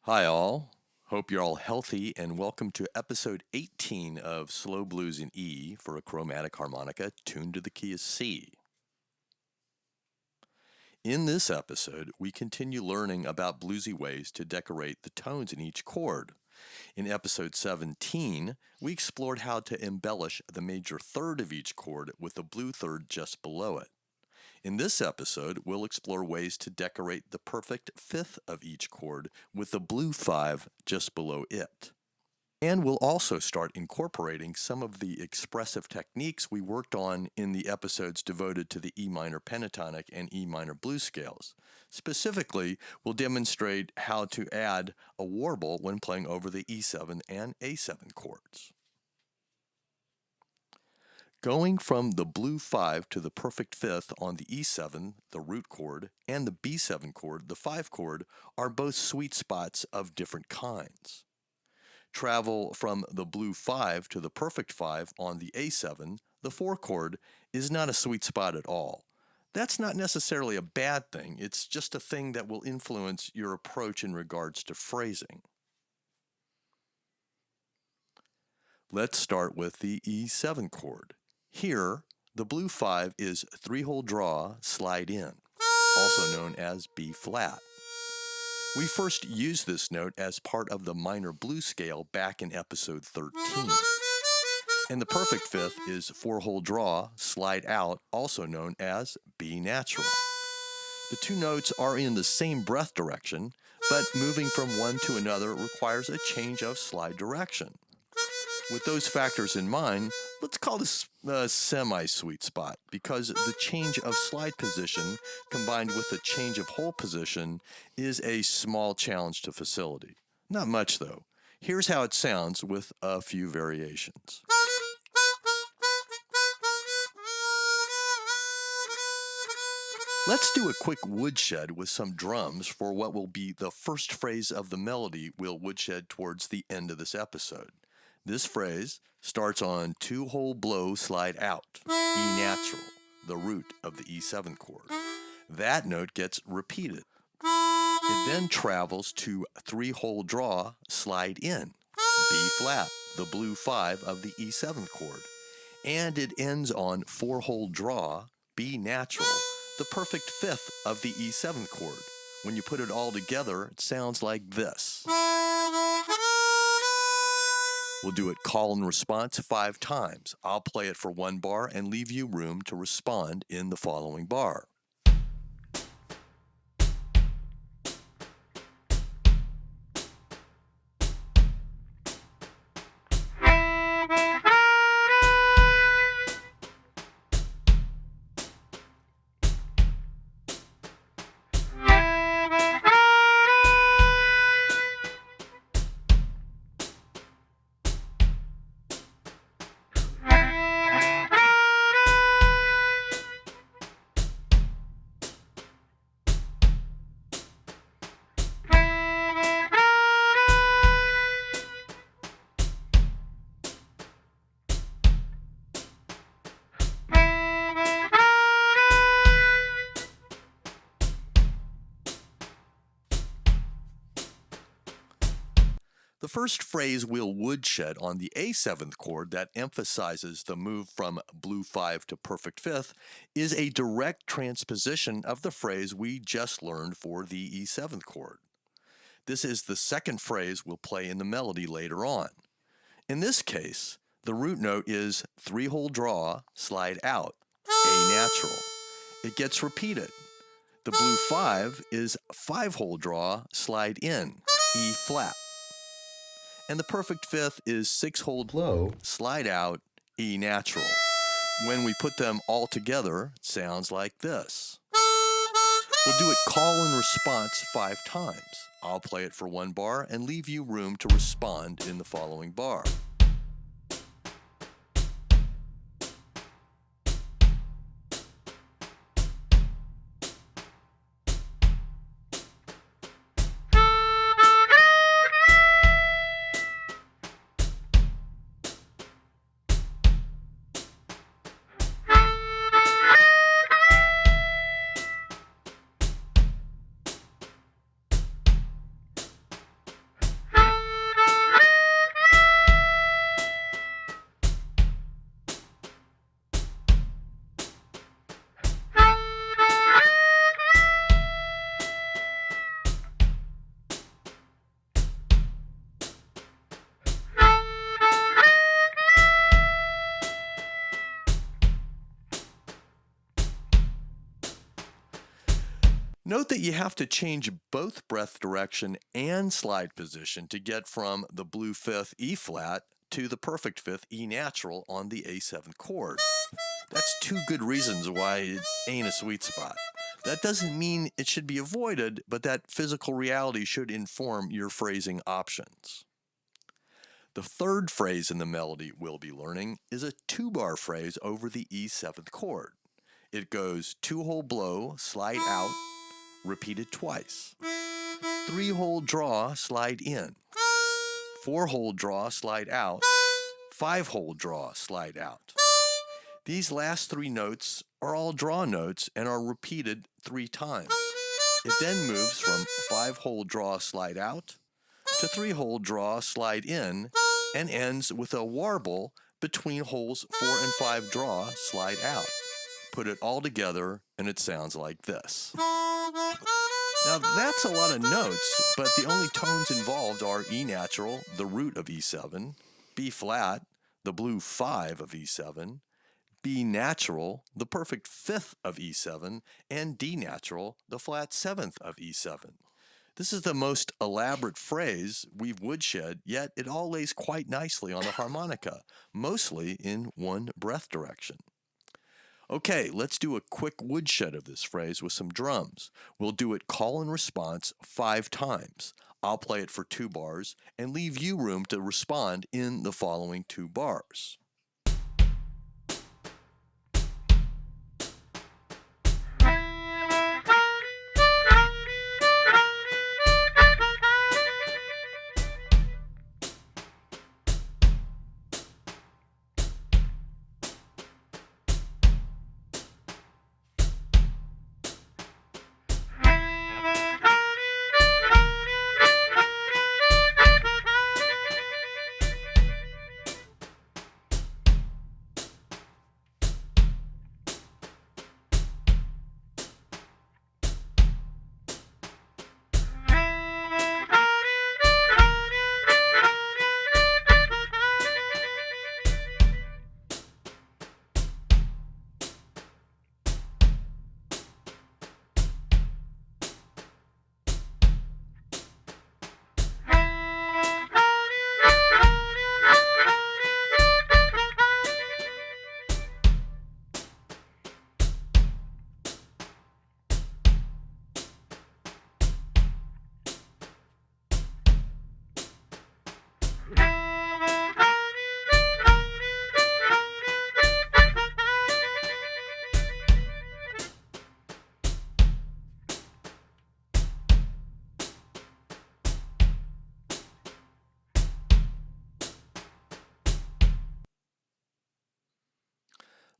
Hi, all. Hope you're all healthy, and welcome to episode 18 of Slow Blues in E for a chromatic harmonica tuned to the key of C. In this episode, we continue learning about bluesy ways to decorate the tones in each chord. In episode 17, we explored how to embellish the major third of each chord with a blue third just below it. In this episode, we'll explore ways to decorate the perfect fifth of each chord with the blue 5 just below it. And we'll also start incorporating some of the expressive techniques we worked on in the episodes devoted to the E minor pentatonic and E minor blues scales. Specifically, we'll demonstrate how to add a warble when playing over the E7 and A7 chords. Going from the blue 5 to the perfect fifth on the E7, the root chord, and the B7 chord, the 5 chord, are both sweet spots of different kinds. Travel from the blue 5 to the perfect 5 on the A7, the 4 chord, is not a sweet spot at all. That's not necessarily a bad thing, it's just a thing that will influence your approach in regards to phrasing. Let's start with the E7 chord. Here, the blue 5 is 3-hole draw, slide in, also known as B flat. We first used this note as part of the minor blues scale back in episode 13. And the perfect fifth is 4-hole draw, slide out, also known as B natural. The two notes are in the same breath direction, but moving from one to another requires a change of slide direction. With those factors in mind, let's call this a semi-sweet spot because the change of slide position combined with the change of hole position is a small challenge to facility. Not much though. Here's how it sounds with a few variations. Let's do a quick woodshed with some drums for what will be the first phrase of the melody we'll woodshed towards the end of this episode. This phrase starts on 2-hole blow slide out, E natural, the root of the E7 chord. That note gets repeated. It then travels to 3-hole draw slide in, B flat, the blue 5 of the E7 chord. And it ends on 4-hole draw, B natural, the perfect fifth of the E7 chord. When you put it all together, it sounds like this. We'll do it call and response 5 times. I'll play it for 1 bar and leave you room to respond in the following bar. The first phrase we'll woodshed on the A7th chord that emphasizes the move from blue 5 to perfect fifth is a direct transposition of the phrase we just learned for the E7th chord. This is the second phrase we'll play in the melody later on. In this case, the root note is 3-hole draw, slide out, A natural. It gets repeated. The blue 5 is 5-hole draw, slide in, E flat. And the perfect fifth is 6-hole blow, slide out, E natural. When we put them all together, it sounds like this. We'll do it call and response 5 times. I'll play it for 1 bar and leave you room to respond in the following bar. Note that you have to change both breath direction and slide position to get from the blue fifth E flat to the perfect fifth E natural on the A7th chord. That's two good reasons why it ain't a sweet spot. That doesn't mean it should be avoided, but that physical reality should inform your phrasing options. The third phrase in the melody we'll be learning is a 2-bar phrase over the E7th chord. It goes 2-hole blow, slide out, repeated twice. 3-hole draw, slide in. 4-hole draw, slide out. 5-hole draw, slide out. These last 3 notes are all draw notes and are repeated 3 times. It then moves from 5-hole draw, slide out to 3-hole draw, slide in, and ends with a warble between holes 4 and 5 draw, slide out. Put it all together and it sounds like this. Now that's a lot of notes, but the only tones involved are E natural, the root of E7, B flat, the blue 5 of E7, B natural, the perfect fifth of E7, and D natural, the flat 7th of E7. This is the most elaborate phrase we've woodshed, yet it all lays quite nicely on the harmonica, mostly in one breath direction. Okay, let's do a quick woodshed of this phrase with some drums. We'll do it call and response 5 times. I'll play it for 2 bars and leave you room to respond in the following 2 bars.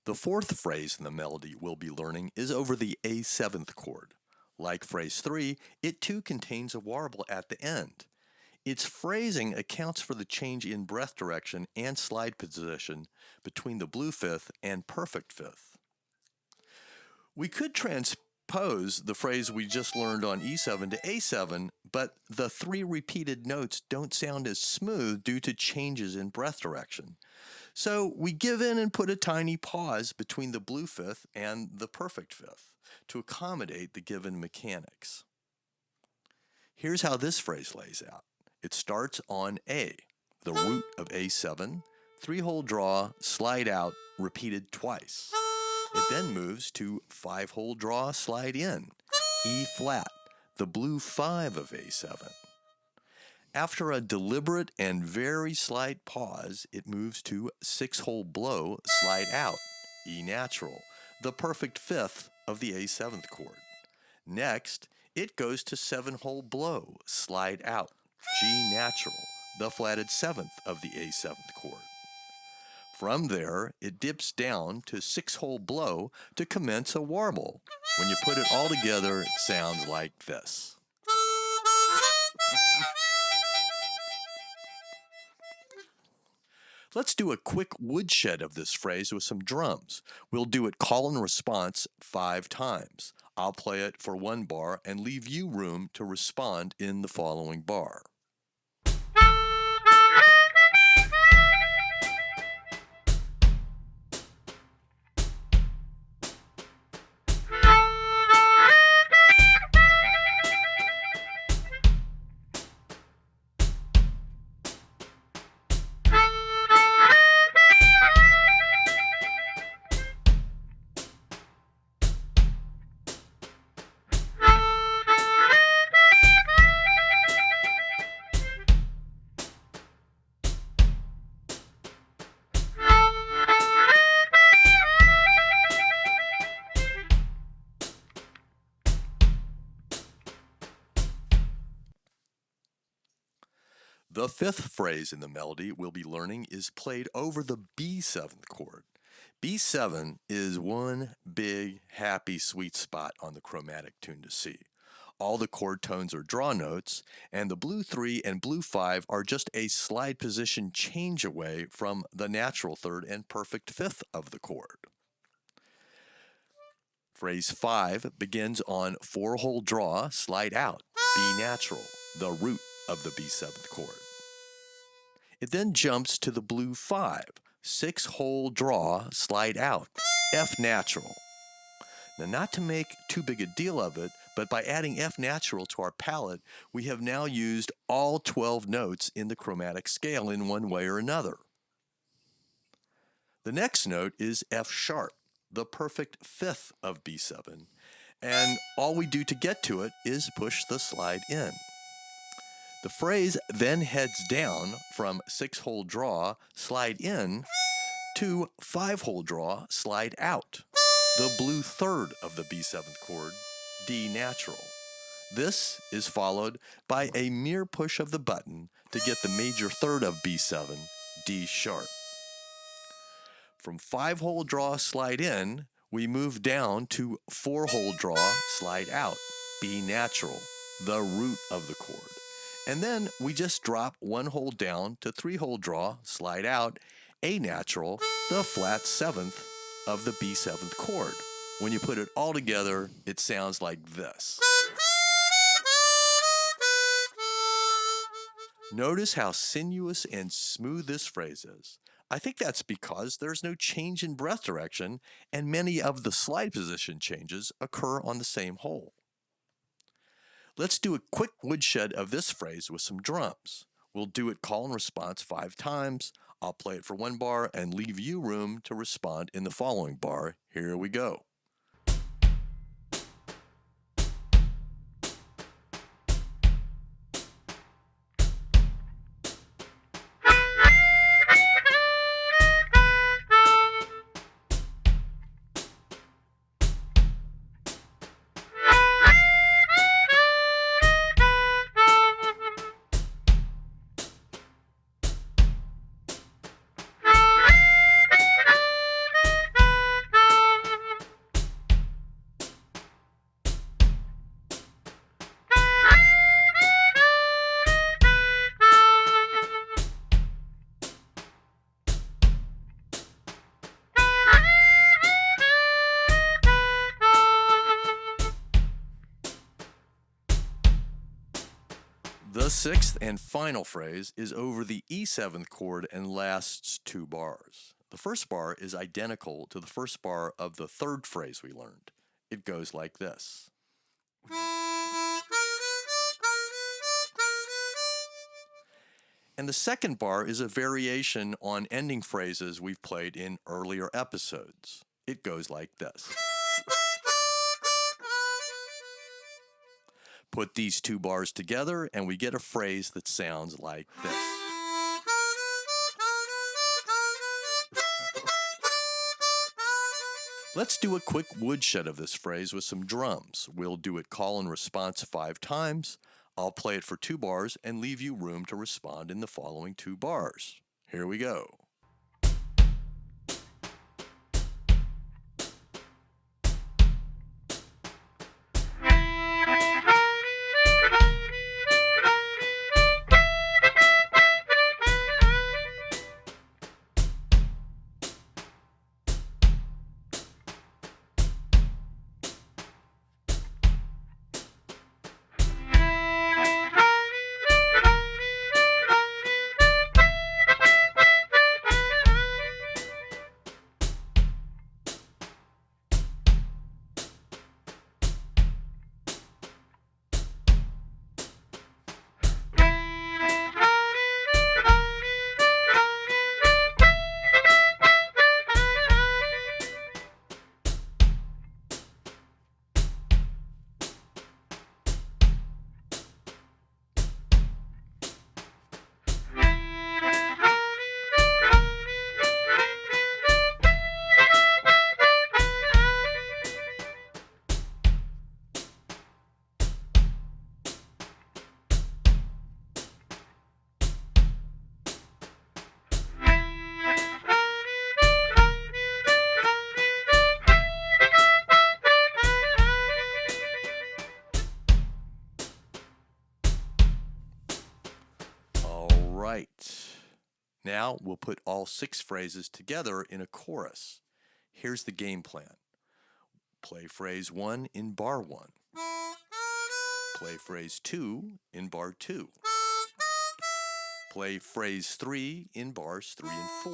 The fourth phrase in the melody we'll be learning is over the A7th chord. Like phrase 3, it too contains a warble at the end. Its phrasing accounts for the change in breath direction and slide position between the blue fifth and perfect fifth. We could transpose the phrase we just learned on E7 to A7, but the 3 repeated notes don't sound as smooth due to changes in breath direction. So we give in and put a tiny pause between the blue fifth and the perfect fifth to accommodate the given mechanics. Here's how this phrase lays out. It starts on A, the root of A7, 3-hole draw, slide out, repeated twice. It then moves to 5-hole draw, slide in, E flat, the blue 5 of A7. After a deliberate and very slight pause, it moves to 6-hole blow, slide out, E natural, the perfect fifth of the A7th chord. Next, it goes to 7-hole blow, slide out, G natural, the flatted 7th of the A7th chord. From there, it dips down to 6-hole blow to commence a warble. When you put it all together, it sounds like this. Let's do a quick woodshed of this phrase with some drums. We'll do it call and response 5 times. I'll play it for 1 bar and leave you room to respond in the following bar. The fifth phrase in the melody we'll be learning is played over the B7th chord. B7 is one big, happy, sweet spot on the chromatic tune to C. All the chord tones are draw notes, and the blue 3 and blue 5 are just a slide position change away from the natural third and perfect fifth of the chord. Phrase 5 begins on 4-hole draw, slide out, B natural, the root of the B7th chord. It then jumps to the blue 5, 6-hole draw, slide out, F natural. Now, not to make too big a deal of it, but by adding F natural to our palette, we have now used all 12 notes in the chromatic scale in one way or another. The next note is F sharp, the perfect fifth of B7, and all we do to get to it is push the slide in. The phrase then heads down from 6-hole draw, slide in, to 5-hole draw, slide out, the blue third of the B7th chord, D natural. This is followed by a mere push of the button to get the major third of B7, D sharp. From 5-hole draw, slide in, we move down to 4-hole draw, slide out, B natural, the root of the chord. And then we just drop 1 hole down to 3-hole draw, slide out, A natural, the flat 7th of the B7th chord. When you put it all together, it sounds like this. Notice how sinuous and smooth this phrase is. I think that's because there's no change in breath direction, and many of the slide position changes occur on the same hole. Let's do a quick woodshed of this phrase with some drums. We'll do it call and response 5 times. I'll play it for 1 bar and leave you room to respond in the following bar. Here we go. The 6th and final phrase is over the E7th chord and lasts 2 bars. The first bar is identical to the first bar of the 3rd phrase we learned. It goes like this. And the second bar is a variation on ending phrases we've played in earlier episodes. It goes like this. Put these 2 bars together and we get a phrase that sounds like this. Let's do a quick woodshed of this phrase with some drums. We'll do it call and response 5 times. I'll play it for 2 bars and leave you room to respond in the following 2 bars. Here we go. right. Now we'll put all 6 phrases together in a chorus. Here's the game plan. Play phrase 1 in bar 1. Play phrase 2 in bar 2. Play phrase 3 in bars 3 and 4.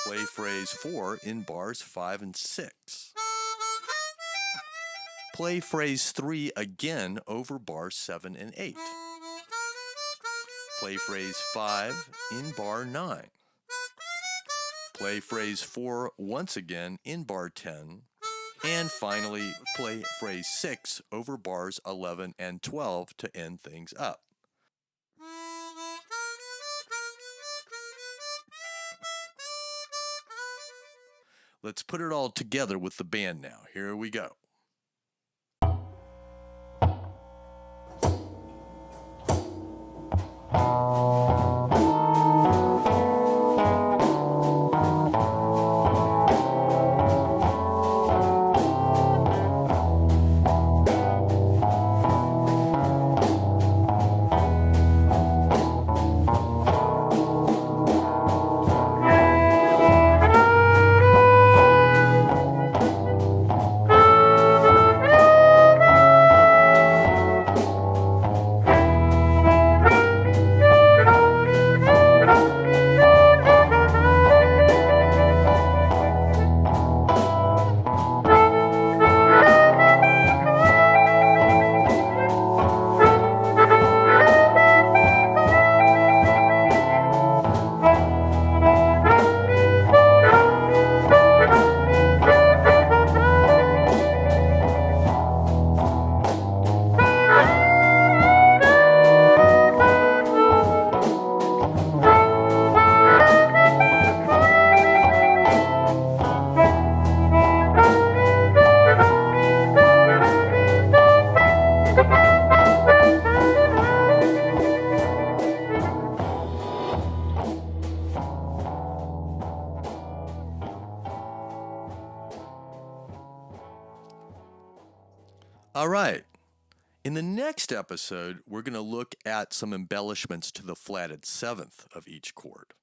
Play phrase 4 in bars 5 and 6. Play phrase 3 again over bars 7 and 8. Play phrase 5 in bar 9. Play phrase 4 once again in bar 10. And finally, play phrase 6 over bars 11 and 12 to end things up. Let's put it all together with the band now. Here we go. All right. In the next episode, we're going to look at some embellishments to the flatted 7th of each chord.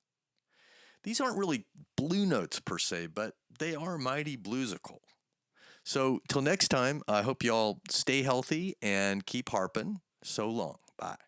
These aren't really blue notes per se, but they are mighty bluesical. So till next time, I hope you all stay healthy and keep harping. So long. Bye.